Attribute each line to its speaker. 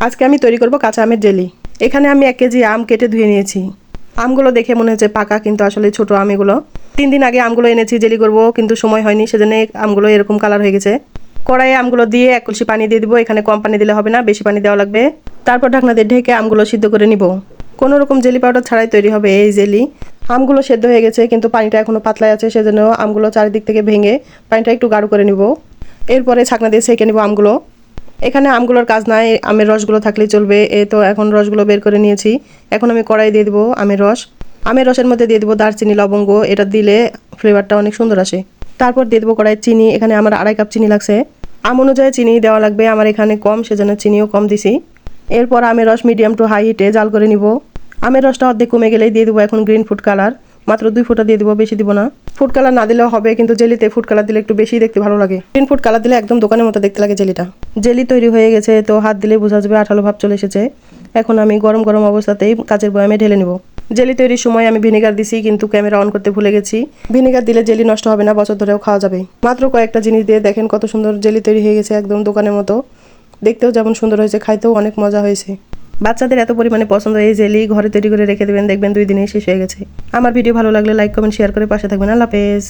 Speaker 1: আজকে আমি তৈরি করব কাঁচা আমের জেলি। এখানে আমি 1 কেজি আম কেটে ধুয়ে নিয়েছি। আমগুলো দেখে মনে হচ্ছে পাকা, কিন্তু আসলে ছোট আম এগুলো। 3 দিন আগে আমগুলো এনেছি জেলি করব, কিন্তু সময় হয়নি, সেজন্য আমগুলো এরকম কালার হয়ে গেছে। কড়াইয়ে আমগুলো দিয়ে 1 কলসি পানি দিয়ে দিব। এখানে কম পানি দিলে হবে না, বেশি পানি দেওয়া লাগবে। তারপর ঢাকনা দিয়ে ঢেকে আমগুলো সিদ্ধ করে নিব। কোনো রকম জেলি পাউডার ছাড়াই তৈরি হবে এই জেলি। আমগুলো সেদ্ধ হয়ে গেছে, কিন্তু পানিটা এখনো পাতলাই আছে, সেজন্য আমগুলো চারিদিক থেকে ভেঙে পানিটা একটু গাঢ় করে নিব। এরপরে ছাকনা দিয়ে ছেঁকে নিব আমগুলো। এখানে আমগুলোর কাজ নাই, আমের রসগুলো থাকলেই চলবে। এই তো এখন রসগুলো বের করে নিয়েছি। এখন আমি কড়াই দিয়ে দিব আমের রস। আমের রসের মধ্যে দিয়ে দিব দারচিনি, লবঙ্গ। এটা দিলে ফ্লেভারটা অনেক সুন্দর আসে। তারপর দিয়ে দেবো কড়াই চিনি। এখানে আমার 2.5 কাপ চিনি লাগছে। আম অনুযায়ী চিনি দেওয়া লাগবে, আমার এখানে কম, সেজন্য চিনিও কম দিছি। এরপর আমের রস মিডিয়াম টু হাই হিটে জাল করে নিব। আমের রসটা অর্ধেক কমে গেলেই দিয়ে দেবো এখন গ্রিন ফুড কালার। মাত্র 2 ফোঁটা দিয়ে দিব, বেশি দিব না। ফুড কালার না দিলেও হবে, কিন্তু জেলিতে ফুড কালার দিলে একটু বেশি দেখতে ভালো লাগে। গ্রিন ফুড কালার দিলে একদম দোকানের মতো দেখতে লাগে জেলিটা। জেলি তৈরি হয়ে গেছে, তো হাত দিলে বোঝা যাবে আঠালো ভাব চলে এসেছে। এখন আমি গরম গরম অবস্থাতেই কাচের বয়ামে ঢেলে নিব। জেলি তৈরির সময় আমি ভিনেগার দিছি, কিন্তু ক্যামেরা অন করতে ভুলে গেছি। ভিনেগার দিলে জেলি নষ্ট হবে না, বছর ধরেও খাওয়া যাবে। মাত্র কয়েকটা জিনিস দিয়ে দেখেন কত সুন্দর জেলি তৈরি হয়ে গেছে, একদম দোকানের মতো। দেখতেও যেমন সুন্দর হয়েছে, খাইতেও অনেক মজা হয়েছে। বাচ্চাদের এত পরিমাণে পছন্দ এই জেলি, ঘরে তৈরি করে রেখে দেবেন, দেখবেন 2 দিনেই শেষ হয়ে গেছে। আমার ভিডিও ভালো লাগলে লাইক, কমেন্ট, শেয়ার করে পাশে থাকবেন। আল্লাহ হাফেজ।